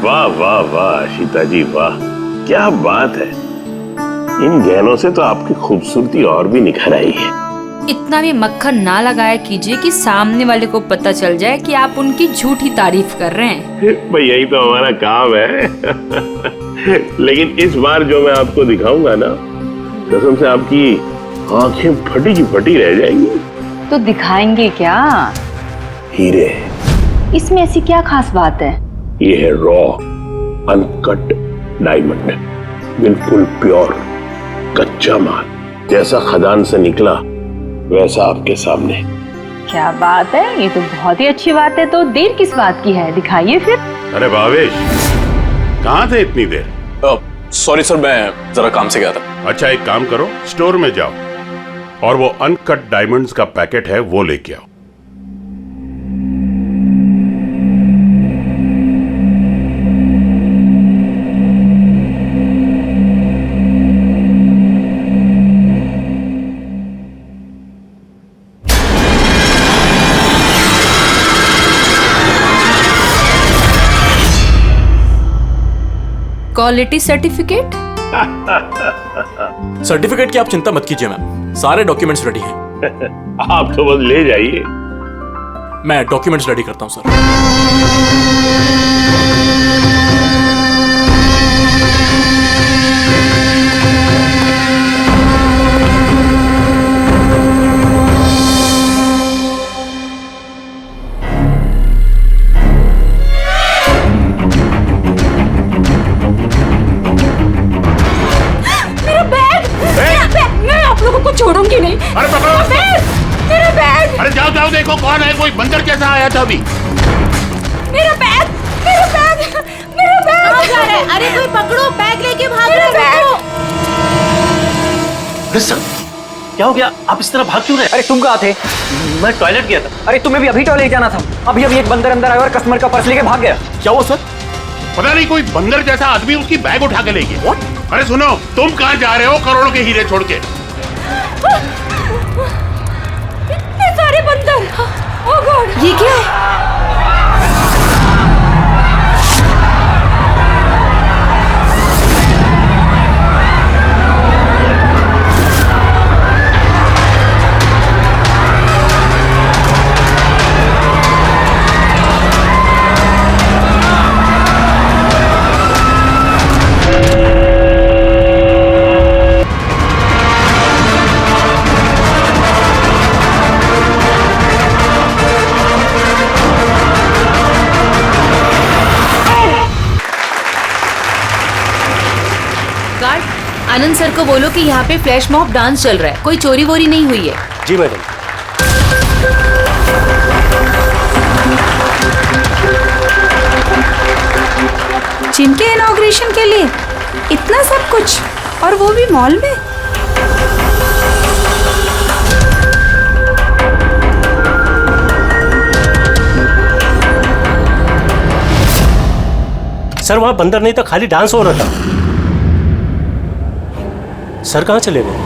वाह वाह वाह सीता जी वाह, क्या बात है। इन गहनों से तो आपकी खूबसूरती और भी निखर आई है। इतना भी मक्खन ना लगाया कीजिए कि सामने वाले को पता चल जाए कि आप उनकी झूठी तारीफ कर रहे हैं। भाई यही तो हमारा काम है। लेकिन इस बार जो मैं आपको दिखाऊंगा ना, कसम से आपकी आंखें फटी की फटी रह जाएंगी। तो दिखाएंगे क्या? हीरे। इसमें ऐसी क्या खास बात है? ये है रॉ अनकट डायमंड, बिल्कुल प्योर कच्चा माल, जैसा खदान से निकला वैसा आपके सामने। क्या बात है, ये तो बहुत ही अच्छी बात है। तो देर किस बात की है, दिखाइए फिर। अरे भावेश, कहाँ थे इतनी देर? सॉरी सर, मैं जरा काम से गया था। अच्छा एक काम करो, स्टोर में जाओ और वो अनकट डायमंड्स का पैकेट है वो लेके आओ। Quality certificate? सर्टिफिकेट की आप चिंता मत कीजिए मैम, सारे डॉक्यूमेंट्स रेडी हैं। आप तो बस ले जाइए। मैं डॉक्यूमेंट्स रेडी करता हूं सर। छोड़ूंगी नहीं। अरे पकड़ो मेरा बैग। अरे जाओ जाओ, देखो कौन है, कोई बंदर कैसा आया था अभी। मेरा बैग, मेरा बैग, मेरा बैग। कहाँ जा रहे हैं? अरे कोई पकड़ो, बैग लेके भाग रहे हैं। अरे सर, क्या हो गया? आप इस तरह भाग क्यों रहे? अरे तुम कहाँ थे? मैं टॉयलेट गया था। अरे तुम्हें भी अभी टॉयलेट जाना था। अभी एक बंदर अंदर आया और कस्टमर का पर्स लेके भाग गया। क्या हुआ सर? पता नहीं, कोई बंदर जैसा आदमी उसकी बैग उठा के ले गया। अरे सुनो, तुम कहाँ जा रहे हो करोड़ों के हीरे छोड़ के? इतने सारे बंदर। ओह गॉड, ये क्या है? आनंद सर को बोलो कि यहाँ पे फ्लैश मॉब डांस चल रहा है, कोई चोरी वोरी नहीं हुई है। जी मैडम। जिम के इनॉग्रेशन के लिए इतना सब कुछ, और वो भी मॉल में। सर वहां बंदर नहीं था, खाली डांस हो रहा था। सर कहाँ चले गए?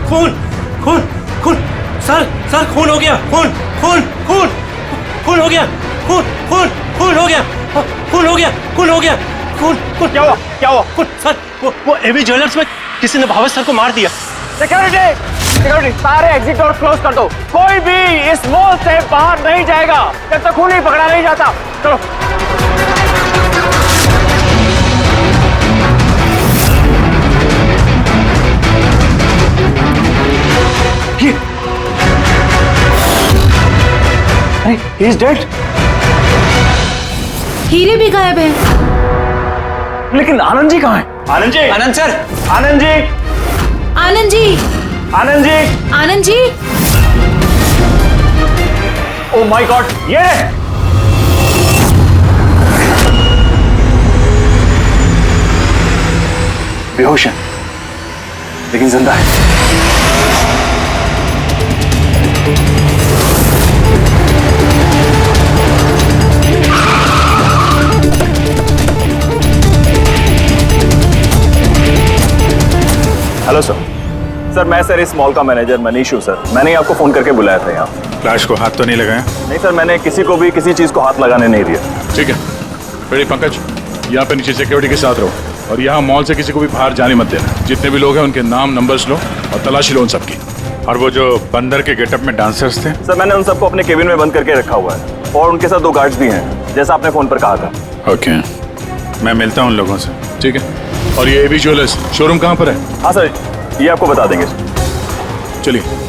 खून खून खून, सर सर खून हो गया, खून खून खून खून हो गया, खून खून खून हो गया, खून हो गया, खून हो गया, खून खून। क्या हुआ? क्या हुआ? खून सर, वो एवी ज्वेलर्स में किसी ने भावेश सर को मार दिया। सिक्योरिटी, सारे एग्जिट डोर क्लोज कर दो। कोई भी इस मॉल से बाहर नहीं जाएगा जब तक खून नहीं पकड़ा नहीं जाता। चलो। अरे, he is dead. हीरे भी गायब हैं। लेकिन आनंद जी कहाँ हैं? Anand ji, Anand sir, Anand ji, Anand ji, Anand ji, Anand ji. Oh my god, ये बेहोश है लेकिन जिंदा है। Hello sir. सर मैं इस मॉल का मैनेजर मनीष हूँ सर। मैंने ही आपको फोन करके बुलाया था यहाँ। फ्लैश को हाथ तो नहीं लगाया? नहीं सर, मैंने किसी को भी किसी चीज को हाथ लगाने नहीं दिया। ठीक है, फिर पंकज यहाँ पे नीचे सिक्योरिटी के साथ रहो और यहाँ मॉल से किसी को भी बाहर जाने मत देना। जितने भी लोग हैं उनके नाम नंबर्स लो और तलाशी लो उन सबकी। और वो जो बंदर के गेटअप में डांसर्स थे? सर मैंने उन सबको अपने केबिन में बंद करके रखा हुआ है और उनके साथ 2 गार्ड्स भी हैं, जैसा आपने फोन पर कहा था। ओके, मैं मिलता हूँ उन लोगों से। ठीक है, और ये एबी ज्वेलर्स शोरूम कहाँ पर है? हाँ सर, ये आपको बता देंगे। चलिए।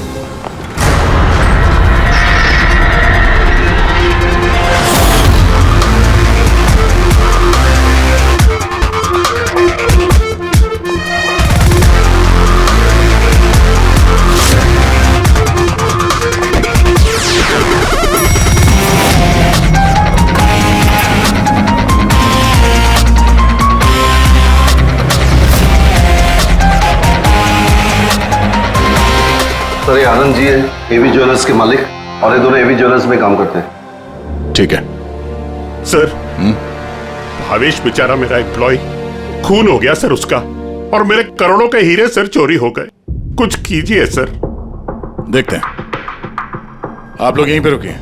सर ये आनंद जी है, एवी ज्वेलर्स के मालिक, और ये दोनों एवी ज्वेलर्स में काम करते हैं। ठीक है सर। भावेश बेचारा मेरा एम्प्लॉय, खून हो गया सर उसका, और मेरे करोड़ों के हीरे सर चोरी हो गए। कुछ कीजिए सर। देखते हैं, आप लोग यहीं पे रुकिए।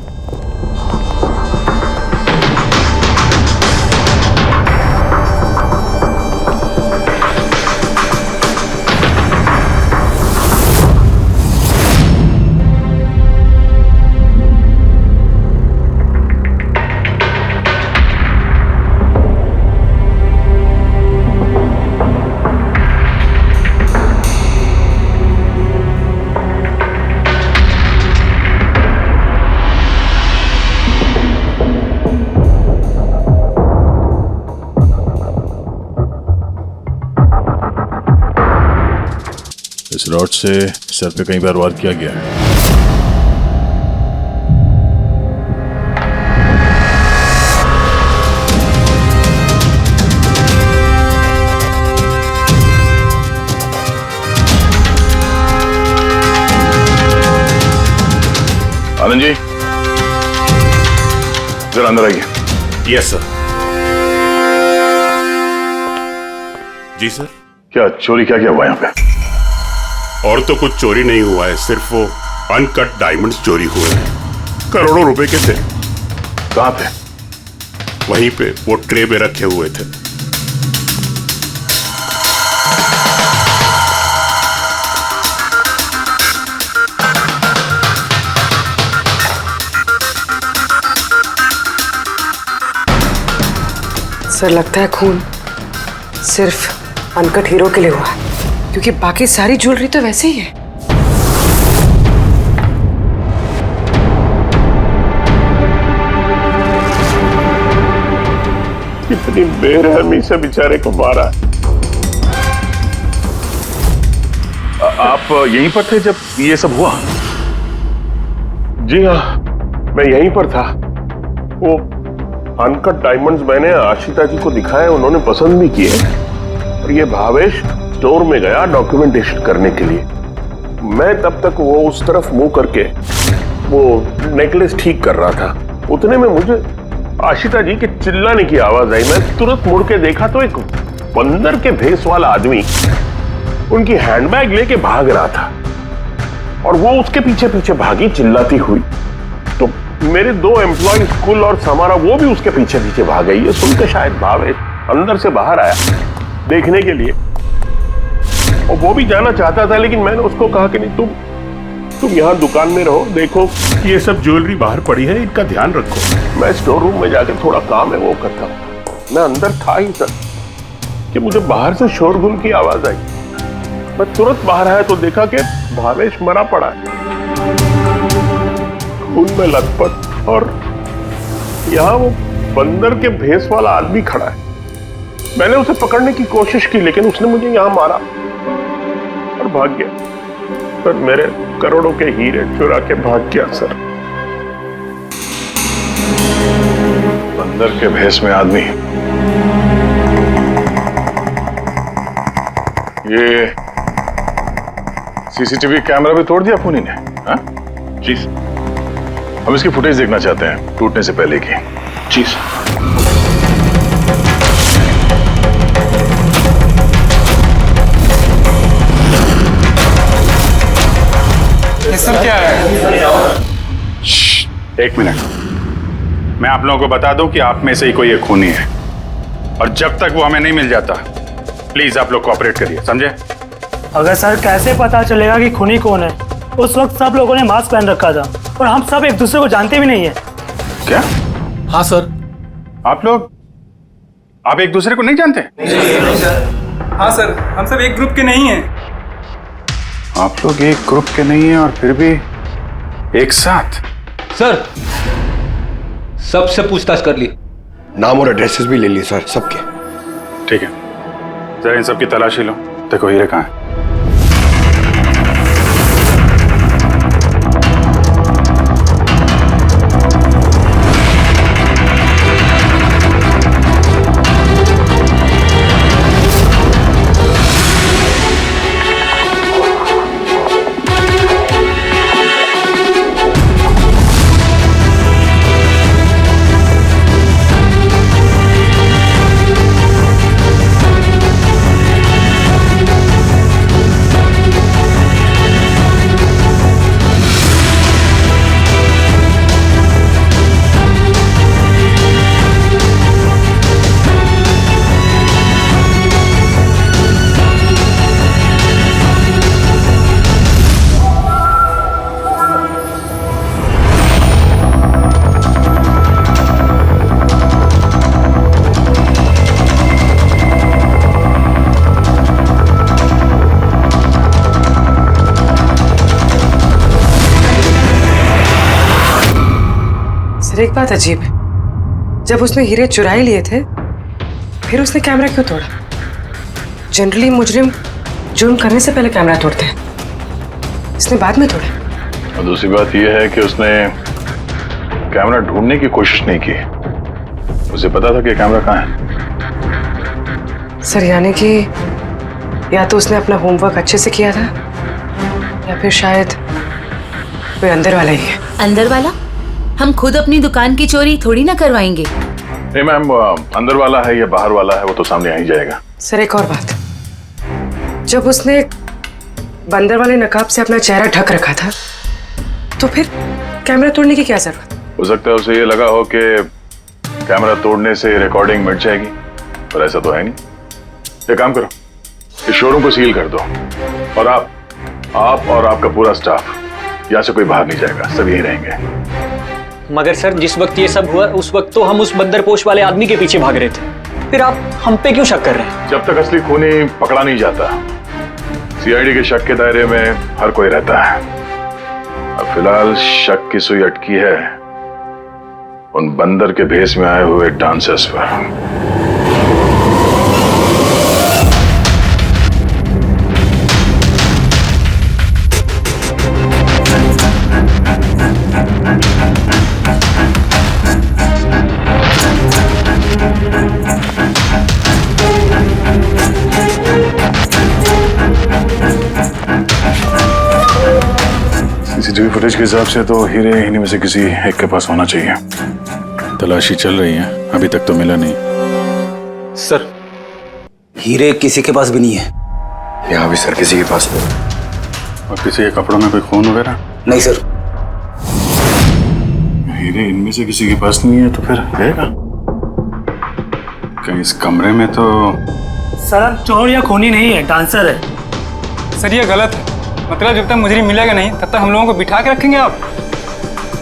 इस रॉड से सर पे कई बार वार किया गया है। आनंद जी जरा अंदर आइए। Yes sir. जी सर। क्या चोरी क्या हुआ यहाँ पे? और तो कुछ चोरी नहीं हुआ है, सिर्फ वो अनकट डायमंड्स चोरी हुए हैं। करोड़ों रुपए के थे। कहाँ पे? वहीं पे वो ट्रे में रखे हुए थे। सर लगता है खून सिर्फ अनकट हीरो के लिए हुआ है, क्योंकि बाकी सारी ज्वेलरी तो वैसे ही है। कितनी बेरहमी से बेचारे को मारा। आप यहीं पर थे जब ये सब हुआ? जी हाँ, मैं यहीं पर था। वो अनकट डायमंड्स मैंने आशिता जी को दिखाए, उन्होंने पसंद भी किए। और ये भावेश स्टोर में गया डॉक्यूमेंटेशन करने के लिए। मैं तब तक वो उस तरफ मुंह करके वो नेकलेस ठीक कर रहा था। उतने में मुझे आशिता जी के चिल्लाने की आवाज आई। मैं तुरंत मुड़ के देखा तो एक बंदर के भेस वाला आदमी उनकी हैंडबैग लेके भाग रहा था और वो उसके पीछे पीछे भागी चिल्लाती हुई। तो मेरे 2 एम्प्लॉय कुल और समारा वो भी उसके पीछे पीछे भाग गई। ये सुनकर शायद भावेश अंदर से बाहर आया देखने के लिए, और वो भी जाना चाहता था, लेकिन मैंने उसको कहा कि नहीं, तुम यहाँ दुकान में रहो, देखो ये सब ज्वेलरी बाहर पड़ी है, इनका ध्यान रखो। मैं स्टोर रूम में जाकर थोड़ा काम है वो करता हूँ। मैं अंदर था ही सर कि मुझे बाहर से शोरगुल की आवाज आई। मैं तुरंत बाहर आया तो देखा कि भावेश मरा पड़ा है, खून में लथपथ, और यहाँ वो बंदर के भेस वाला आदमी खड़ा है। मैंने उसे पकड़ने की कोशिश की, लेकिन उसने मुझे यहाँ मारा और भाग गया। पर मेरे करोड़ों के हीरे चुरा के भाग गया सर। बंदर के भेस में आदमी। ये सीसीटीवी कैमरा भी तोड़ दिया खूनी ने? हाँ? जी हम इसकी फुटेज देखना चाहते हैं टूटने से पहले की। जी सर। ये सब क्या है? एक मिनट, मैं आप लोगों को बता दूं कि आप में से ही कोई एक खूनी है, और जब तक वो हमें नहीं मिल जाता प्लीज आप लोग कोऑपरेट करिए, समझे? अगर सर कैसे पता चलेगा कि खूनी कौन है? उस वक्त सब लोगों ने मास्क पहन रखा था और हम सब एक दूसरे को जानते भी नहीं है। क्या? हाँ सर। आप एक दूसरे को नहीं जानते? हाँ सर, हम सब एक ग्रुप के नहीं हैं। आप लोग एक ग्रुप के नहीं हैं और फिर भी एक साथ? सर सबसे पूछताछ कर ली, नाम और एड्रेसेस भी ले लिए सर सबके। ठीक है, जरा इन सबकी तलाशी लो, देखो हीरे कहाँ है। सर एक बात अजीब है, जब उसने हीरे चुरा ही लिए थे फिर उसने कैमरा क्यों तोड़ा? जनरली मुजरिम जुर्म करने से पहले कैमरा तोड़ते हैं, इसने बाद में तोड़ा। और दूसरी बात यह है कि उसने कैमरा ढूंढने की कोशिश नहीं की, उसे पता था कि कैमरा कहाँ है। सर यानी कि या तो उसने अपना होमवर्क अच्छे से किया था या फिर शायद कोई अंदर वाला ही है। अंदर वाला? हम खुद अपनी दुकान की चोरी थोड़ी ना करवाएंगे। नहीं मैम, अंदर वाला है या बाहर वाला है वो तो सामने आ ही जाएगा। सर एक और बात, जब उसने बंदर वाले नकाब से अपना चेहरा ढक रखा था तो फिर कैमरा तोड़ने की क्या जरूरत? हो सकता है उसे ये लगा हो कि कैमरा तोड़ने से रिकॉर्डिंग मिट जाएगी, पर ऐसा तो है नहीं। एक काम करो, इस शोरूम को सील कर दो और आप और आपका पूरा स्टाफ यहाँ से कोई बाहर नहीं जाएगा, सब यहीं रहेंगे। मगर सर जिस वक्त ये सब हुआ उस वक्त तो हम उस बंदरपोश वाले आदमी के पीछे भाग रहे थे, फिर आप हम पे क्यों शक कर रहे हैं? जब तक असली खूनी पकड़ा नहीं जाता सीआईडी के शक के दायरे में हर कोई रहता है। अब फिलहाल शक की सुई अटकी है उन बंदर के भेष में आए हुए डांसर्स पर। सीसीटीवी फुटेज के हिसाब से तो हीरे इन्हीं में से किसी एक के पास होना चाहिए। तलाशी चल रही है, अभी तक तो मिला नहीं। सर हीरे किसी के पास भी नहीं है। यहाँ भी सर किसी के पास नहीं। और किसी के कपड़ों में कोई खून वगैरह? नहीं सर। हीरे इनमें से किसी के पास नहीं है तो फिर रहेगा कहीं इस कमरे में? तो सर चोर या खूनी नहीं है, डांसर है। सर ये गलत है, मतलब जब तक मुजरिम मिलेगा नहीं तब तक हम लोगों को बिठा के रखेंगे आप?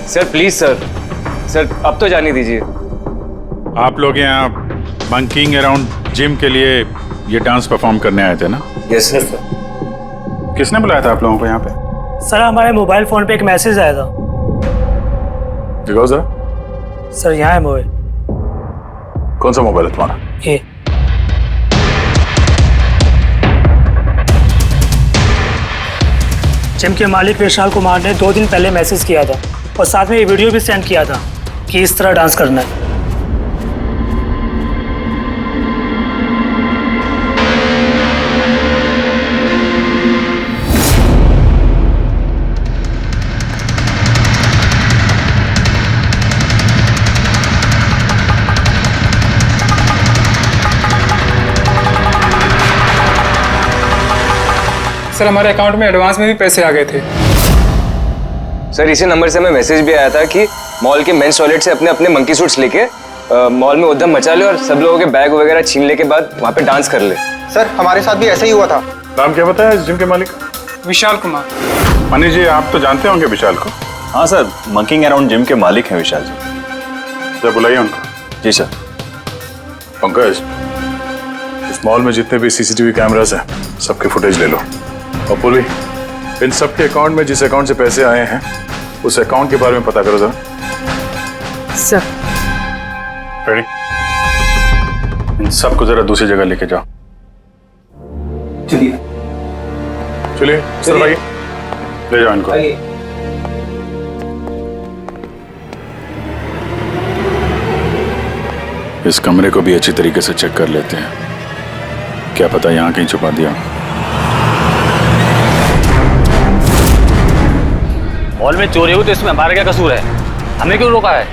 सर प्लीज सर अब तो जाने दीजिए। आप लोग यहाँ बंकिंग अराउंड जिम के लिए ये डांस परफॉर्म करने आए थे ना? Yes sir. किसने बुलाया था आप लोगों को यहाँ पे? सर हमारे मोबाइल फोन पे एक मैसेज आया था। दिखाओ जरा। सर यहाँ है मोबाइल। कौन सा मोबाइल है तुम्हारा? ये जिम के मालिक विशाल कुमार ने 2 दिन पहले मैसेज किया था और साथ में ये वीडियो भी सेंड किया था कि इस तरह डांस करना है। सर हमारे अकाउंट में एडवांस में भी पैसे आ गए थे। सर इसी नंबर से हमें मैसेज भी आया था कि मॉल के मेंस टॉयलेट से अपने अपने मंकी सूट्स लेके मॉल में उद्यम मचा ले और सब लोगों के बैग वगैरह छीन ले के बाद वहाँ पे डांस कर ले। सर हमारे साथ भी ऐसा ही हुआ था। नाम क्या बताया जिम के मालिक? विशाल कुमार। मनीष जी आप तो जानते होंगे विशाल को? हाँ सर, मंकिंग अराउंड जिम के मालिक हैं विशाल जी। जब बुलाइए उनको। जी सर। पंकज, इस मॉल में जितने भी सीसीटीवी कैमरास हैं सबके फुटेज ले लो। और पूर्वी, इन सबके अकाउंट में जिस अकाउंट से पैसे आए हैं उस अकाउंट के बारे में पता करो जरा। सर। रेडी? इन सबको जरा दूसरी जगह लेके जाओ। चलिए चलिए सर भाई, ले जाओ इनको। इस कमरे को भी अच्छी तरीके से चेक कर लेते हैं, क्या पता यहाँ कहीं छुपा दिया। मॉल में चोरी हुई तो इसमें हमारा क्या कसूर है? हमें क्यों रोका है?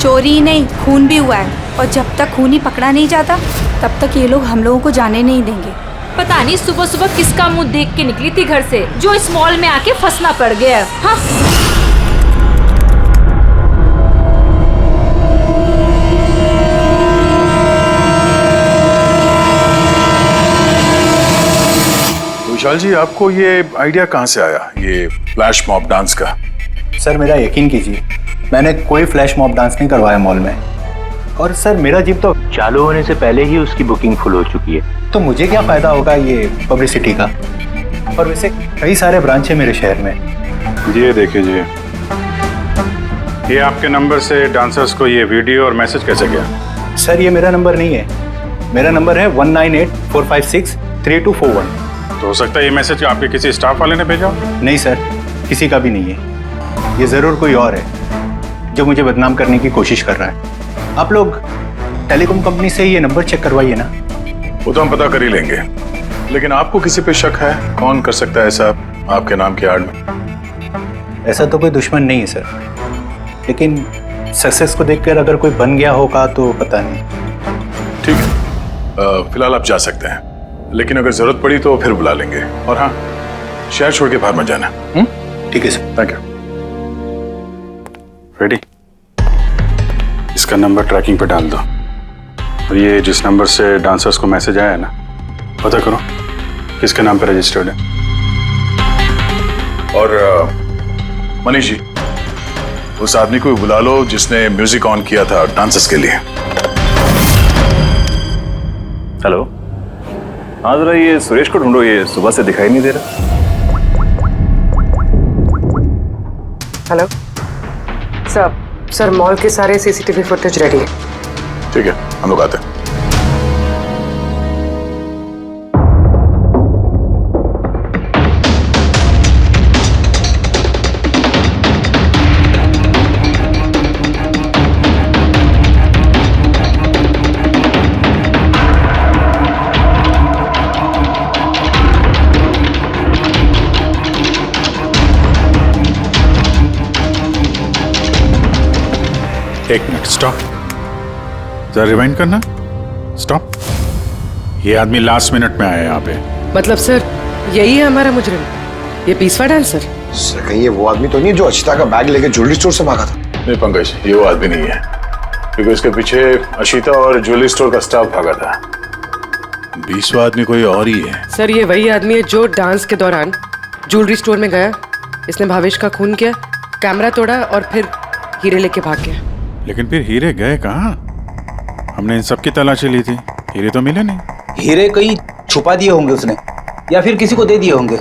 चोरी नहीं, खून भी हुआ है, और जब तक खून ही पकड़ा नहीं जाता तब तक ये लोग हम लोगों को जाने नहीं देंगे। पता नहीं सुबह सुबह किसका मुंह देख के निकली थी घर से, जो इस मॉल में आके फंसना पड़ गया। हाँ विशाल जी, आपको ये आइडिया कहाँ से आया, ये फ्लैश मॉब डांस का? सर मेरा यकीन कीजिए, मैंने कोई फ्लैश मॉब डांस नहीं करवाया मॉल में। और सर मेरा जिम तो चालू होने से पहले ही उसकी बुकिंग फुल हो चुकी है, तो मुझे क्या फायदा होगा ये पब्लिसिटी का। और वैसे कई सारे ब्रांच है मेरे शहर में। ये देखिए जी, ये आपके नंबर से डांसर्स को ये वीडियो और मैसेज कैसे गया? सर ये मेरा नंबर नहीं है, मेरा नंबर है 1984563241। तो हो सकता है ये मैसेज आपके किसी स्टाफ वाले ने भेजा? नहीं सर, किसी का भी नहीं है। ये जरूर कोई और है जो मुझे बदनाम करने की कोशिश कर रहा है। आप लोग टेलीकॉम कंपनी से ये नंबर चेक करवाइए ना। वो तो हम पता कर ही लेंगे, लेकिन आपको किसी पे शक है? कौन कर सकता है ऐसा आपके नाम की आड़ में? ऐसा तो कोई दुश्मन नहीं है सर, लेकिन सक्सेस को देखकर अगर कोई बन गया होगा तो पता नहीं। ठीक है, फिलहाल आप जा सकते हैं, लेकिन अगर जरूरत पड़ी तो फिर बुला लेंगे। और हाँ, शहर छोड़ के बाहर मत जाना। ठीक है सर। Thank you. रेडी? इसका नंबर ट्रैकिंग पे डाल दो, और ये जिस नंबर से डांसर्स को मैसेज आया है ना, पता करो किसके नाम पे रजिस्टर्ड है। और मनीष जी, उस आदमी को बुला लो जिसने म्यूजिक ऑन किया था डांसर्स के लिए। हेलो, हाँ जरा ये सुरेश को ढूंढो, ये सुबह से दिखाई नहीं दे रहा। हेलो सर, मॉल के सारे सीसीटीवी फुटेज रेडी है। ठीक है, हम लोग आते हैं। एक मिनट, स्टॉप, जरा रिवाइंड करना। स्टॉप। ये आदमी लास्ट मिनट में आया यहाँ पे। मतलब सर यही है हमारा मुजरिम, ये पीसवा डांसर? सर कहीं ये वो आदमी तो नहीं जो अचिता का बैग लेके ज्वेलरी स्टोर से भागा था? नहीं पंकज, ये वो आदमी नहीं है, क्योंकि उसके पीछे अशिता और ज्वेलरी स्टोर का स्टाफ भागा था। 20वां आदमी कोई और ही है। सर ये वही आदमी है जो डांस के दौरान ज्वेलरी स्टोर में गया, इसने भावेश का खून किया, कैमरा तोड़ा और फिर हीरे लेके भाग गया। लेकिन फिर हीरे गए कहाँ? हमने इन सब की तलाशी ली थी, हीरे तो मिले नहीं। हीरे कहीं छुपा दिए होंगे उसने, या फिर किसी को दे दिए होंगे।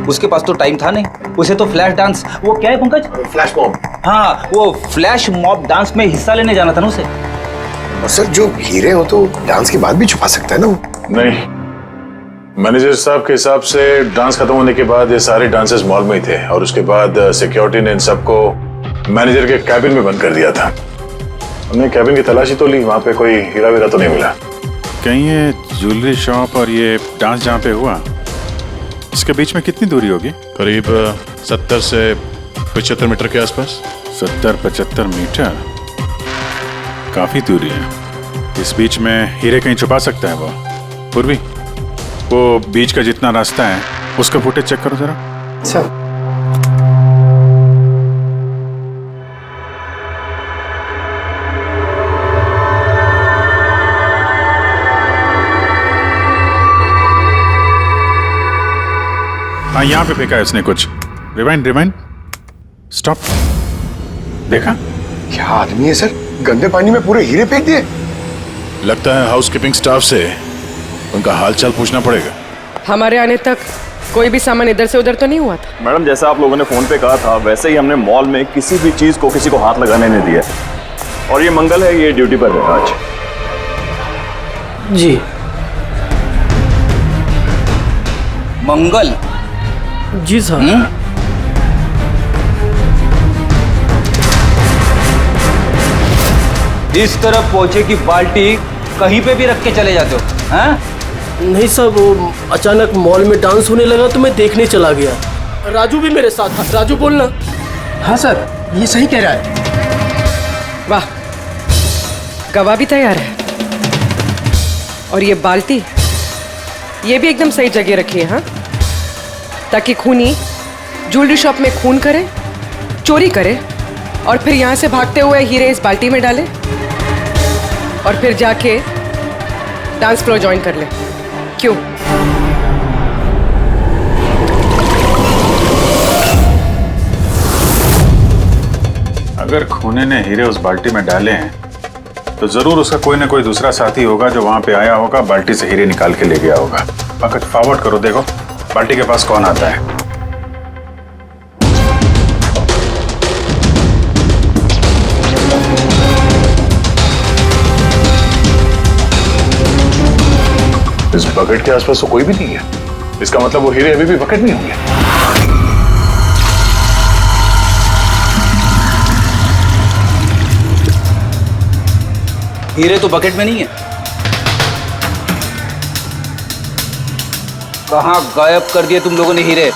उसके पास तो टाइम था नहीं, उसे तो फ्लैश डांस, वो क्या है पंकज? Flash mob. हाँ, वो फ्लैश मॉब डांस में हिस्सा लेने जाना था ना उसे। और सर जो हीरे हो तो डांस के बाद भी छुपा सकता है ना वो? नहीं, मैनेजर साहब के हिसाब से डांस खत्म होने के बाद ये सारे डांसर्स मॉल में ही थे, और उसके बाद सिक्योरिटी ने इन सबको मैनेजर के कैबिन में बंद कर दिया था। हमने कैबिन की तलाशी तो ली, वहां पे कोई हीरा वीरा तो नहीं मिला। कहीं ये ज्वेलरी शॉप और ये डांस जहाँ पे हुआ, इसके बीच में कितनी दूरी होगी? करीब 70 से 75 मीटर के आसपास। 70-75 मीटर, काफी दूरी है। इस बीच में हीरे कहीं छुपा सकता है वो। पूर्वी, वो बीच का जितना रास्ता है उसका फुटेज चेक करो जरा। अच्छा। हाँ यहाँ पे फेंका है उसने कुछ। Rewind rewind, stop. देखा? क्या आदमी है सर, गंदे पानी में पूरे हीरे फेंक दिए। लगता है हाउसकीपिंग स्टाफ से उनका हालचाल पूछना पड़ेगा। हमारे आने तक कोई भी सामान इधर से उधर तो नहीं हुआ था। मैडम जैसा आप लोगों ने फोन पे कहा था वैसे ही हमने मॉल में किसी भी चीज को किसी को हाथ लगाने नहीं दिया। और ये मंगल है, ये ड्यूटी पर है आज। जी मंगल? जी सर। इस तरफ पहुंचे कि बाल्टी कहीं पे भी रख के चले जाते हो, हैं? नहीं सर, वो अचानक मॉल में डांस होने लगा तो मैं देखने चला गया। राजू भी मेरे साथ था। राजू बोलना। हाँ सर, ये सही कह रहा है। वाह, गवाह भी तैयार है। और ये बाल्टी, ये भी एकदम सही जगह रखी है, हाँ? ताकि खूनी ज्वेलरी शॉप में खून करे, चोरी करे और फिर यहाँ से भागते हुए हीरे इस बाल्टी में डाले और फिर जाके डांस फ्लोर ज्वाइन कर ले। क्यों? अगर खूने ने हीरे उस बाल्टी में डाले हैं तो जरूर उसका कोई ना कोई दूसरा साथी होगा जो वहां पे आया होगा, बाल्टी से हीरे निकाल के ले गया होगा। पकड़ फॉरवर्ड करो, देखो बाल्टी के पास कौन आता है। इस बकेट के आसपास तो कोई भी नहीं है। इसका मतलब वो हीरे अभी भी बकेट में होंगे। हीरे तो बकेट में नहीं है। कहाँ गायब कर दिए तुम लोगों ने हीरे?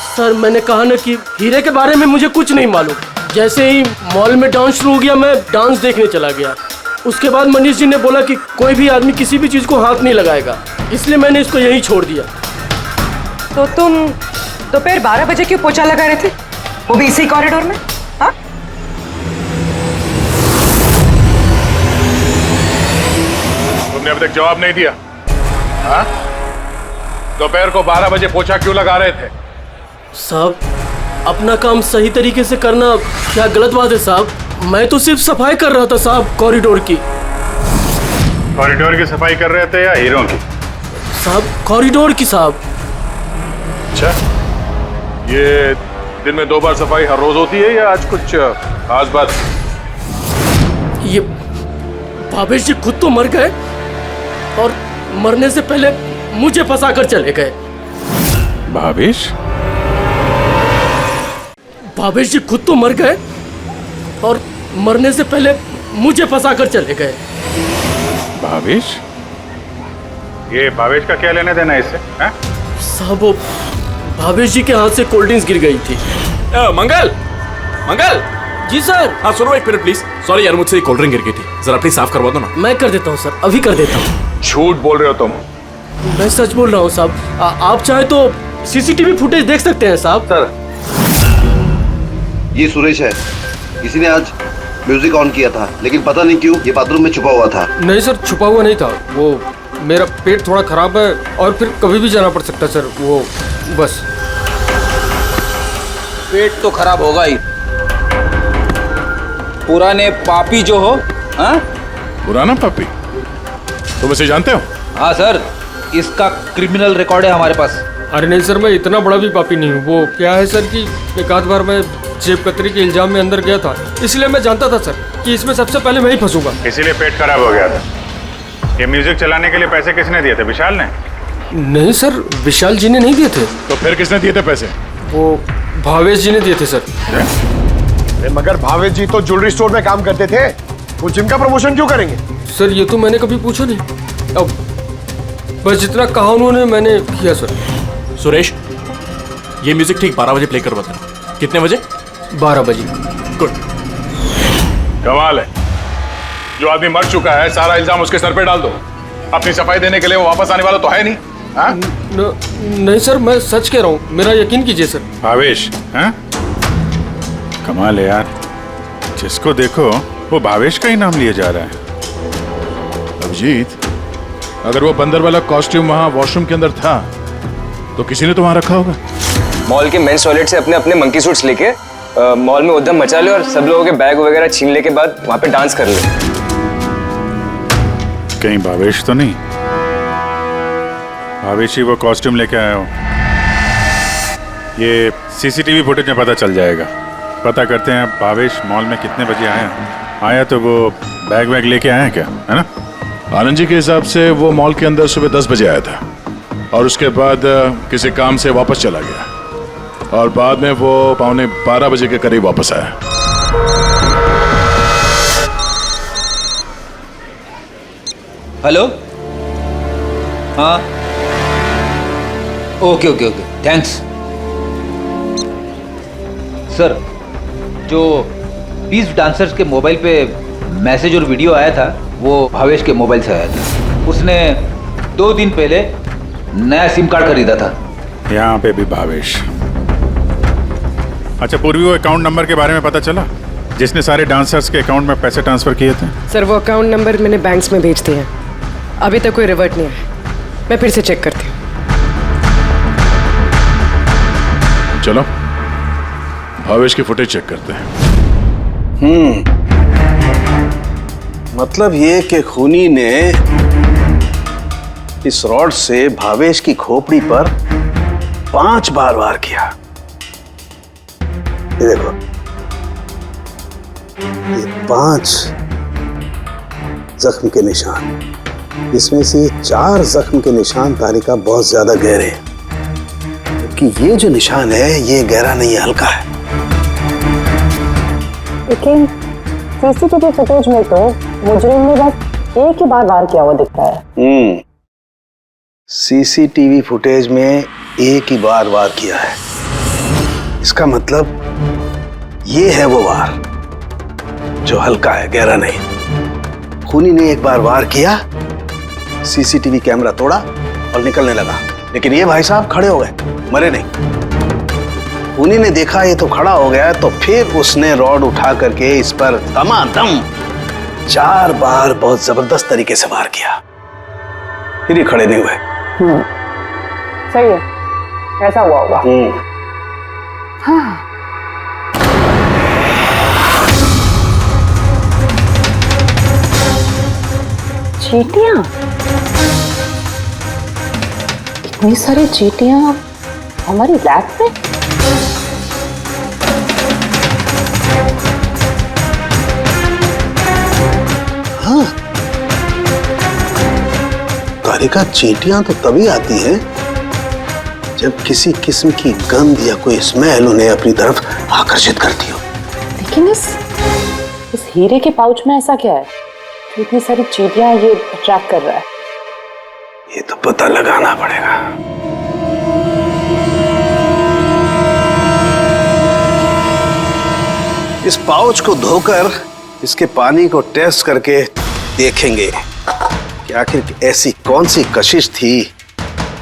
सर मैंने कहा ना कि हीरे के बारे में मुझे कुछ नहीं मालूम। जैसे ही मॉल में डांस शुरू हो गया मैं डांस देखने चला गया। उसके बाद मनीष जी ने बोला कि कोई भी आदमी किसी भी चीज को हाथ नहीं लगाएगा, इसलिए मैंने इसको यहीं छोड़ दिया। तो तुम दोपहर 12 बजे क्यों पोछा लगा रहे थे, वो भी इसी कॉरिडोर में? हाँ? तुमने अभी तक जवाब नहीं दिया। हाँ? दोपहर को 12 बजे पोछा क्यों लगा रहे थे? साहब, अपना काम सही तरीके से करना क्या गलत बात है साहब? मैं तो सिर्फ सफाई कर रहा था साहब, कॉरिडोर की। कॉरिडोर की सफाई कर रहे थे या हीरों की? साहब कॉरिडोर की साहब। अच्छा, ये दिन में 2 बार सफाई हर रोज होती है या आज कुछ खास बात? ये भावेश जी खुद तो मर गए और मरने से पहले मुझे फंसा कर चले गए। भावेश? भावेश जी खुद तो मर गए और मरने से पहले मुझे फंसा कर चले गए। भावेश? ये भावेश का क्या लेने देना इससे? साहब वो भावेश जी के हाथ से कोल्ड ड्रिंक्स गिर गई थी। मंगल, मंगल। जी सर। हाँ सुनो एक मिनट प्लीज। सॉरी यार, मुझसे कोल्ड ड्रिंक गिर गई थी, जरा प्लीज साफ करवा दो ना। मैं कर देता हूँ सर, अभी कर देता हूँ। झूठ बोल रहे हो तुम? मैं सच बोल रहा हूँ साहब। आप चाहे तो सीसीटीवी फुटेज देख सकते हैं साहब। सर, ये सुरेश है। किसी ने आज म्यूजिक ऑन किया था, लेकिन पता नहीं क्यों ये बाथरूम में छुपा हुआ था। नहीं सर, छुपा हुआ नहीं था। वो मेरा पेट थोड़ा खराब है और फिर कभी भी जाना पड़ सकता है सर, वो बस। पेट तो खराब होगा ही। पुराने पापी जो हो। हाँ? पुराना पापी? तुम इसे जानते हो? हाँ सर, इसका क्रिमिनल रिकॉर्ड है हमारे पास। अरे नहीं सर, मैं इतना बड़ा भी पापी नहीं हूँ। वो क्या है सर कि एक आध बार मैं जेब कतरी के इल्जाम में अंदर गया था, इसलिए मैं जानता था सर कि इसमें सबसे पहले मैं ही फंसूंगा। इसीलिए पेट खराब हो गया था। ये म्यूजिक चलाने के लिए पैसे किसने दिए थे? विशाल ने? नहीं सर, विशाल जी ने नहीं दिए थे। तो फिर किसने दिए थे पैसे? वो भावेश जी ने दिए थे सर। मगर भावेश जी तो ज्वेलरी स्टोर में काम करते थे, वो जिम का प्रमोशन क्यों करेंगे? सर ये तो मैंने कभी पूछा नहीं। अब बस जितना कहा उन्होंने मैंने किया सर। सुरेश, ये म्यूजिक ठीक 12 बजे प्ले करवा देना। कितने बजे? 12 बजे। गुड। कमाल है, जो आदमी मर चुका है सारा इल्जाम उसके सर पे डाल दो। अपनी सफाई देने के लिए वो वापस आने वाला तो है नहीं। नहीं सर, मैं सच कह रहा हूँ, मेरा यकीन कीजिए सर। भावेश? हाँ? कमाल है यार, जिसको देखो वो भावेश का ही नाम लिया जा रहा है। अभिजीत, अगर वो बंदर वाला कॉस्ट्यूम वहां वॉशरूम के अंदर था तो किसी ने तो वहां रखा होगा। मॉल के मेंस टॉयलेट से अपने अपने मंकी सूट्स लेके मॉल में उद्यम मचा ले और सब लोगों के बैग वगैरह छीन ले के बाद वहां पे डांस कर ले। कहीं भावेश तो नहीं? भावेश ही वो कॉस्ट्यूम लेके आया हो। ये सीसीटीवी फुटेज में पता चल जाएगा। पता करते हैं भावेश मॉल में कितने बजे आया तो वो बैग वैग लेके आया क्या, है ना? आनंद जी के हिसाब से वो मॉल के अंदर सुबह 10 बजे आया था और उसके बाद किसी काम से वापस चला गया और बाद में वो 11:15 बजे के करीब वापस आया। हेलो, हाँ, okay okay okay, thanks sir. जो 20 डांसर्स के मोबाइल पे मैसेज और वीडियो आया था वो भावेश के मोबाइल से आया था। उसने 2 दिन पहले नया सिम कार्ड खरीदा था। यहाँ पे भी भावेश। अच्छा पूर्वी, वो अकाउंट नंबर के बारे में पता चला जिसने सारे डांसर्स के अकाउंट में पैसे ट्रांसफर किए थे? सर वो अकाउंट नंबर मैंने बैंक्स में भेज दिए हैं, अभी तक कोई रिवर्ट नहीं है। मैं फिर से चेक करती हूँ। चलो भावेश की फुटेज चेक करते हैं। मतलब ये कि खूनी ने इस रॉड से भावेश की खोपड़ी पर 5 बार वार किया। ये देखो, ये 5 जख्म के निशान, इसमें से 4 जख्म के निशान तारिका बहुत ज्यादा गहरे हैं, क्योंकि ये जो निशान है ये गहरा नहीं है, हल्का है। लेकिन सीसीटीवी फुटेज में तो मुजरिम ने बस एक ही बार वार किया हुआ दिख रहा है। सीसीटीवी फुटेज में एक ही बार वार किया है, इसका मतलब ये है वो वार जो हल्का है, गहरा नहीं। खूनी ने एक बार वार किया, सीसीटीवी कैमरा तोड़ा और निकलने लगा, लेकिन ये भाई साहब खड़े हो गए, मरे नहीं। खूनी ने देखा ये तो खड़ा हो गया, तो फिर उसने रॉड उठा करके इस पर दमादम 4 बार बहुत जबरदस्त तरीके से वार किया, फिर ये खड़े नहीं हुए। सही है, ऐसा हुआ होगा। हाँ। चींटियां, इतनी सारी चींटियां हमारी लैब में। हाँ, तारिका, चींटियां तो तभी आती हैं जब किसी किस्म की गंध या कोई स्मेल उन्हें अपनी तरफ आकर्षित करती हो। लेकिन इस हीरे के पाउच में ऐसा क्या है जो इतनी सारी चींटियां ये अट्रैक्ट कर रहा है? ये तो पता लगाना पड़ेगा। इस पाउच को धोकर इसके पानी को टेस्ट करके देखेंगे कि आखिर ऐसी कौन सी कशिश थी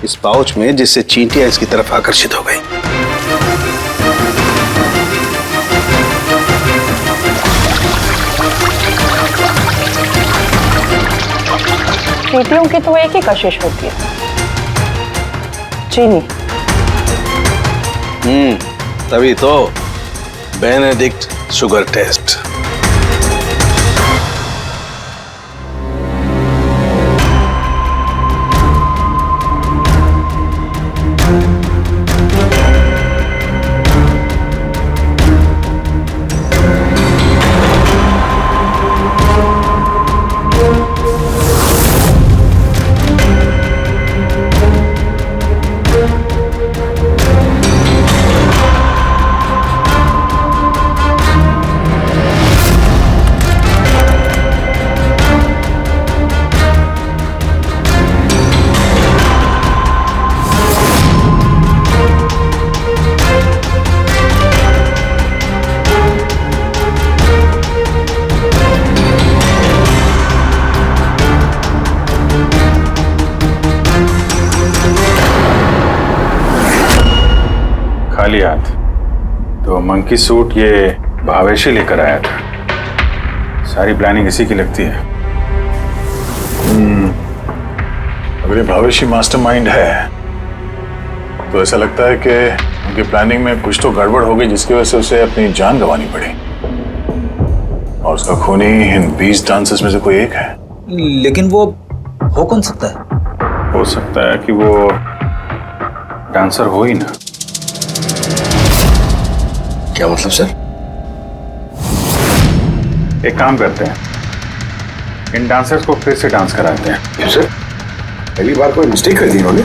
इस पाउच में जिससे चींटियां इसकी तरफ आकर्षित हो गई। चींटियों की तो एक ही कशिश होती है, चीनी। तभी तो बेनेडिक्ट शुगर टेस्ट। खाली हाथ तो मंकी सूट ये भावेश ही लेकर आया था। सारी प्लानिंग इसी की लगती है। अगर ये भावेश ही मास्टरमाइंड है तो ऐसा लगता है कि उनकी प्लानिंग में कुछ तो गड़बड़ हो गई जिसकी वजह से उसे अपनी जान गंवानी पड़ी। और उसका खूनी इन 20 डांसर्स में से कोई एक है। लेकिन वो हो कौन सकता है? हो सकता है कि वो डांसर हो ही ना। क्या मतलब सर? एक काम करते हैं, इन डांसर्स को फिर से डांस कराते हैं। क्यों सर? पहली बार कोई मिस्टेक कर दी इन्होंने।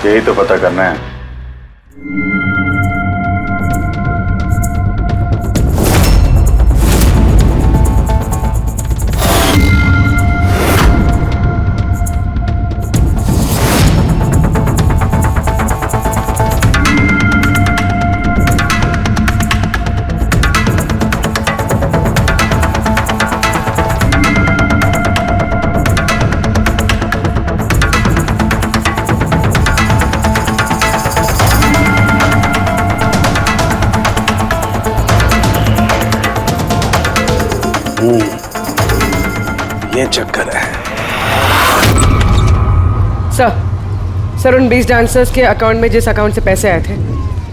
यही तो पता करना है। ये चक्कर है। सर उन 20 डांसर्स के अकाउंट में जिस अकाउंट से पैसे आए थे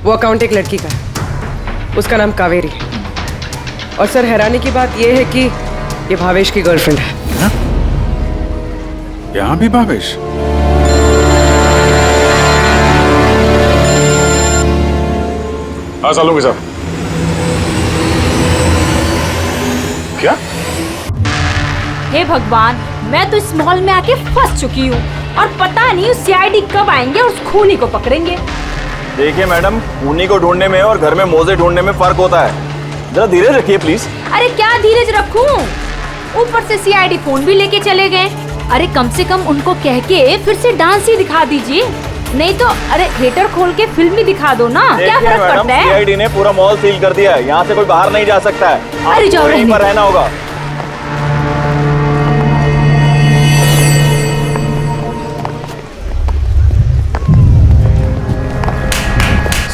वो अकाउंट एक लड़की का है। उसका नाम कावेरी है। और सर हैरानी की बात यह है कि ये भावेश की गर्लफ्रेंड है। यहां भी भावेश? हाँ सालों साहब। क्या? हे भगवान, मैं तो इस मॉल में आके फंस चुकी हूँ और पता नहीं उस सीआईडी कब आएंगे और उस खूनी को पकड़ेंगे। देखिए मैडम, खूनी को ढूंढने में और घर में मोजे ढूंढने में फर्क होता है। जरा धीरे रखिए प्लीज। अरे क्या धीरज रखूं? ऊपर से सीआईडी फोन भी लेके चले गए। अरे कम से कम उनको कह के फिर से डांस ही दिखा दीजिए, नहीं तो अरे थिएटर खोल के फिल्म ही दिखा दो ना। क्या फर्क पड़ता है? सीआईडी ने पूरा मॉल सील कर दिया है, यहाँ से कोई बाहर नहीं जा सकता है। अरे जाओ, यहीं पर रहना होगा।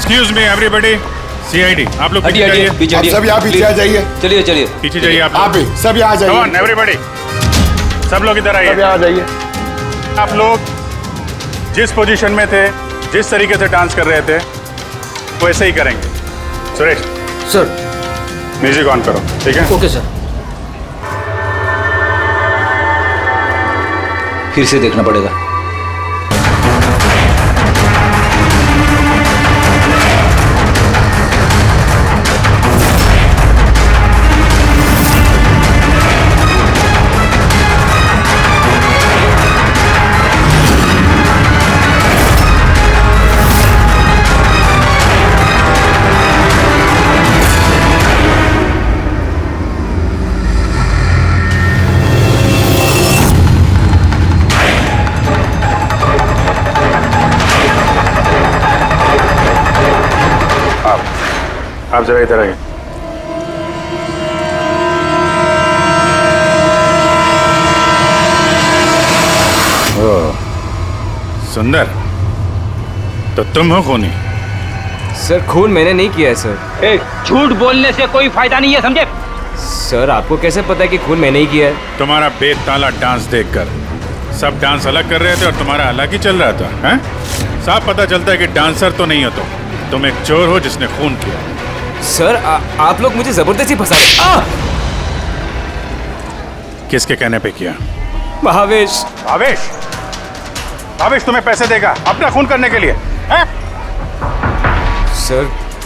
Excuse me everybody, CID, आप लोग हटिए, हटिए, पीछे आप सब यहाँ पीछे आ जाइए। चलिए चलिए पीछे जाइए आप भी सब यहाँ आ जाइए। Come on, everybody, सब लोग इधर आइए। सब यहाँ आ जाइए। आप लोग जिस पोजीशन में थे, जिस तरीके से डांस कर रहे थे, वैसे ही करेंगे। सुरेश सर, म्यूजिक ऑन करो, ठीक है? Okay sir. फिर से देखना पड़ेगा। आप जरा इधर आइए। सुंदर, तो तुम हो खूनी? सर खून मैंने नहीं किया है सर। झूठ बोलने से कोई फायदा नहीं है, समझे? सर आपको कैसे पता है कि खून मैंने ही किया है? तुम्हारा बेताला डांस देखकर सब डांस अलग कर रहे थे और तुम्हारा अलग ही चल रहा था, हैं? साफ पता चलता है कि डांसर तो नहीं हो तुम एक चोर हो जिसने खून किया। सर आप लोग मुझे जबरदस्ती फंसा रहे। किसके कहने पे किया? भावेश। भावेश? भावेश तुम्हें पैसे देगा अपना खून करने के लिए, हैं?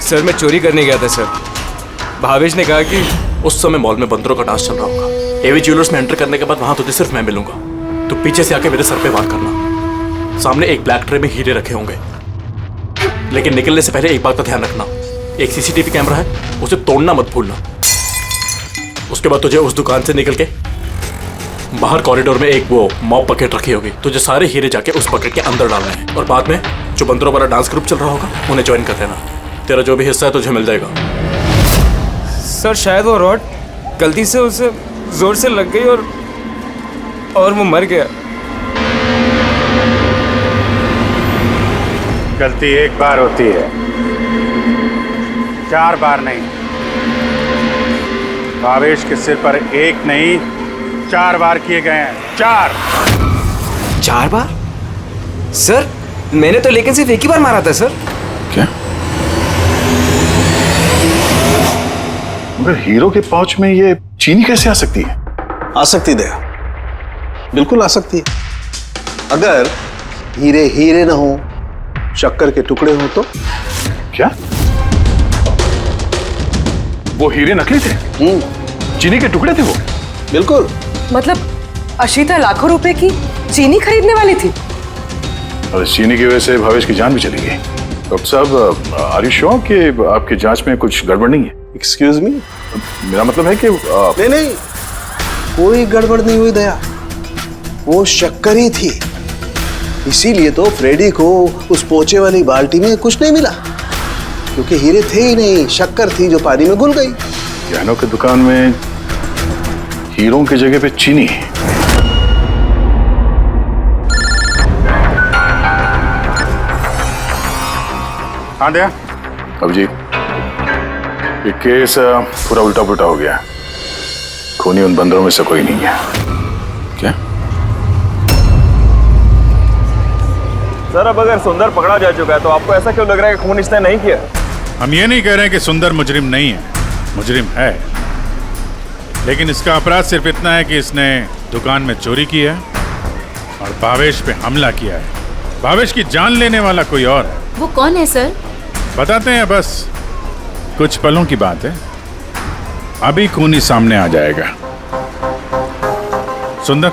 सर मैं चोरी करने गया था सर। भावेश ने कहा कि उस समय मॉल में बंदरों का डांस चल रहा होगा। एवी ज्वेलर्स में एंटर करने के बाद वहां तुझे सिर्फ मैं मिलूंगा। तो पीछे से आके मेरे सर पे वार करना। सामने एक ब्लैक ट्रे में हीरे रखे होंगे, लेकिन निकलने से पहले एक बात का ध्यान रखना, एक सीसीटीवी कैमरा है, उसे तोड़ना मत भूलना। उसके बाद तुझे उस दुकान से निकल के बाहर कॉरिडोर में एक वो मॉप बकेट रखी होगी, तुझे सारे हीरे जाके उस बकेट के अंदर डालना है और बाद में जो बंदरों वाला डांस ग्रुप चल रहा होगा उन्हें ज्वाइन कर देना। तेरा जो भी हिस्सा है तुझे मिल जाएगा। सर शायद वो रॉड गलती से उसे जोर से लग गई और वो मर गया। गलती एक बार होती है, 4 बार नहीं। भावेश के सिर पर एक नहीं 4 बार किए गए हैं। 4 4 बार? सर मैंने तो लेकिन सिर्फ एक ही बार मारा था सर। क्या? मगर हीरो के पाउच में ये चीनी कैसे आ सकती है? आ सकती दया, बिल्कुल आ सकती है। अगर हीरे हीरे ना हो, शक्कर के टुकड़े हो तो? क्या? वो हीरे नकली थे? चीनी के टुकड़े थे वो? बिल्कुल। मतलब अशीता लाखों रुपए की चीनी खरीदने वाली थी? और इस चीनी की वजह से भावेश की जान भी चली गई। डॉक्टर साहब, आर यू श्योर कि आपकी जांच में कुछ गड़बड़ नहीं है? Excuse me? मेरा मतलब है कि नहीं, कोई गड़बड़ नहीं हुई दया, वो शक्कर ही थी। इसीलिए तो फ्रेडी को उस पोचे वाली बाल्टी में कुछ नहीं मिला, क्योंकि हीरे थे ही नहीं, शक्कर थी जो पानी में घुल गई। गहनों की दुकान में हीरों की जगह पे चीनी। हाँ दया। अब जी ये केस पूरा उल्टा पुल्टा हो गया। खूनी उन बंदरों में से कोई नहीं है। क्या? सर अब अगर सुंदर पकड़ा जा चुका है तो आपको ऐसा क्यों लग रहा है कि खून इसने नहीं किया? हम ये नहीं कह रहे हैं कि सुंदर मुजरिम नहीं है, मुजरिम है, लेकिन इसका अपराध सिर्फ इतना है कि इसने दुकान में चोरी की है और भावेश पे हमला किया है। भावेश की जान लेने वाला कोई और है। वो कौन है सर? बताते हैं, बस कुछ पलों की बात है, अभी खूनी सामने आ जाएगा। सुंदर,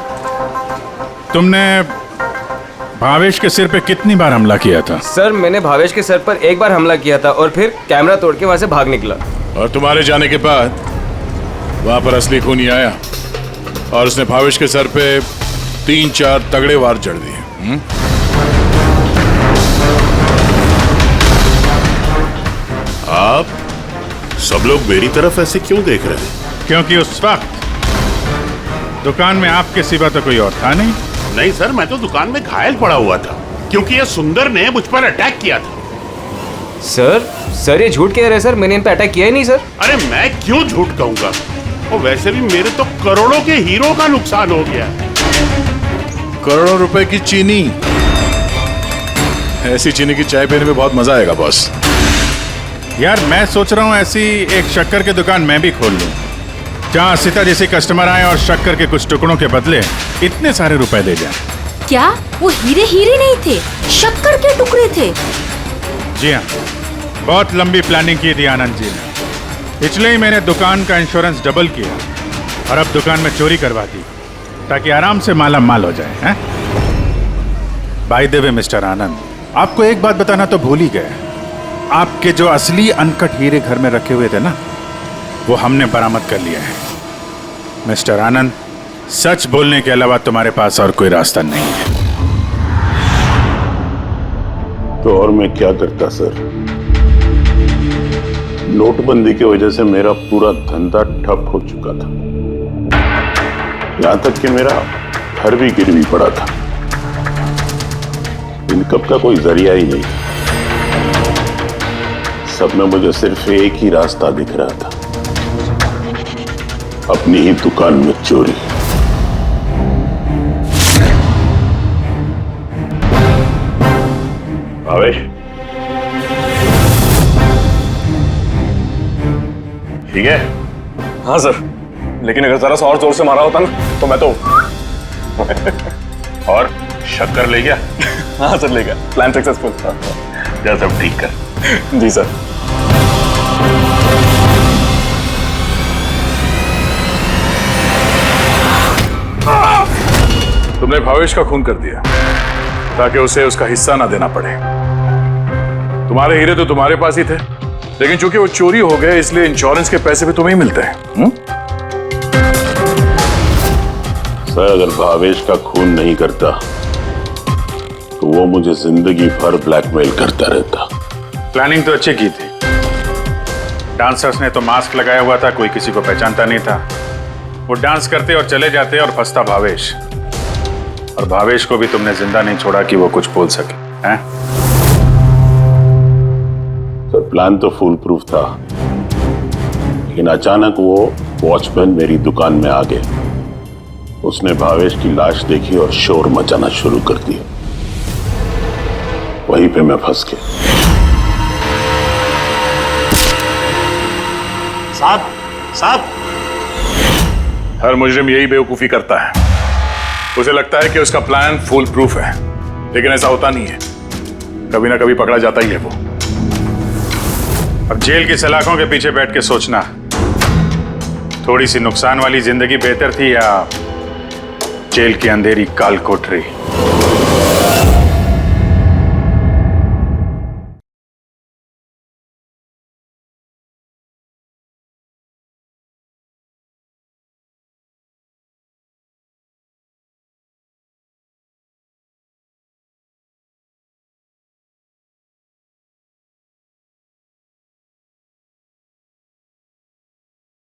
तुमने भावेश के सिर पे कितनी बार हमला किया था? सर मैंने भावेश के सर पर एक बार हमला किया था और फिर कैमरा तोड़ के वहां से भाग निकला। और तुम्हारे जाने के बाद वहां पर असली खूनी आया और उसने भावेश के सर पे 3-4 तगड़े वार जड़ दिए। आप सब लोग मेरी तरफ ऐसे क्यों देख रहे हैं? क्योंकि उस वक्त दुकान में आपके सिवा तो कोई और था नहीं। नहीं सर, मैं तो दुकान में घायल पड़ा हुआ था क्योंकि ये सुंदर ने मुझ पर अटैक किया था। सर ये झूठ कह रहे हैं सर, मैंने इन पे अटैक किया ही नहीं सर। अरे मैं क्यों झूठ कहूंगा, और वैसे भी मेरे तो करोड़ों के हीरो का नुकसान हो गया। करोड़ों रुपए की चीनी, ऐसी चीनी की चाय पीने में बहुत मजा आएगा बॉस। यार मैं सोच रहा हूँ ऐसी एक शक्कर की दुकान मैं भी खोल लूं, जहाँ सीता जैसे कस्टमर आए और शक्कर के कुछ टुकड़ों के बदले इतने सारे रुपए दे जाए। क्या वो हीरे हीरे नहीं थे, शक्कर के टुकड़े थे? जी हाँ, बहुत लंबी प्लानिंग की थी आनंद जी ने, इसलिए ही मैंने दुकान का इंश्योरेंस डबल किया और अब दुकान में चोरी करवा दी ताकि आराम से माला माल हो जाए। बाय द वे मिस्टर आनंद, आपको एक बात बताना तो भूल ही गए, आपके जो असली अनकट हीरे घर में रखे हुए थे ना, वो हमने बरामद कर लिया है। मिस्टर आनंद, सच बोलने के अलावा तुम्हारे पास और कोई रास्ता नहीं है। तो और मैं क्या करता सर? नोटबंदी की वजह से मेरा पूरा धंधा ठप हो चुका था, यहां तक कि मेरा घर भी गिरवी पड़ा था। इनकम का कोई जरिया ही नहीं था। सब में मुझे सिर्फ एक ही रास्ता दिख रहा था, अपनी ही दुकान में चोरी। भावेश, ठीक है? हाँ सर, लेकिन अगर जरा सा और जोर से मारा होता ना तो मैं तो और शक्कर ले गया? हाँ सर ले गया, प्लान सक्सेसफुल। जा सब ठीक कर। जी सर। तुमने भावेश का खून कर दिया ताकि उसे उसका हिस्सा ना देना पड़े। तुम्हारे हीरे तो तुम्हारे पास ही थे, लेकिन चूंकि वो चोरी हो गए इसलिए इंश्योरेंस के पैसे भी तुम्हें ही मिलते हैं। सर अगर भावेश का खून नहीं करता तो वो मुझे जिंदगी भर ब्लैकमेल करता रहता। प्लानिंग तो अच्छी की थी, डांसर्स ने तो मास्क लगाया हुआ था, कोई किसी को पहचानता नहीं था। वो डांस करते और चले जाते और फंसता भावेश, और भावेश को भी तुमने जिंदा नहीं छोड़ा कि वो कुछ बोल सके। हैं? सर प्लान तो फुल प्रूफ था, लेकिन अचानक वो वॉचमैन मेरी दुकान में आ गए उसने भावेश की लाश देखी और शोर मचाना शुरू कर दिया। वहीं पे मैं फंस गया। साहब साहब, हर मुजरिम यही बेवकूफी करता है। उसे लगता है कि उसका प्लान फुल प्रूफ है, लेकिन ऐसा होता नहीं है। कभी ना कभी पकड़ा जाता ही है वो। अब जेल की सलाखों के पीछे बैठ के सोचना, थोड़ी सी नुकसान वाली जिंदगी बेहतर थी या जेल की अंधेरी काल कोठरी।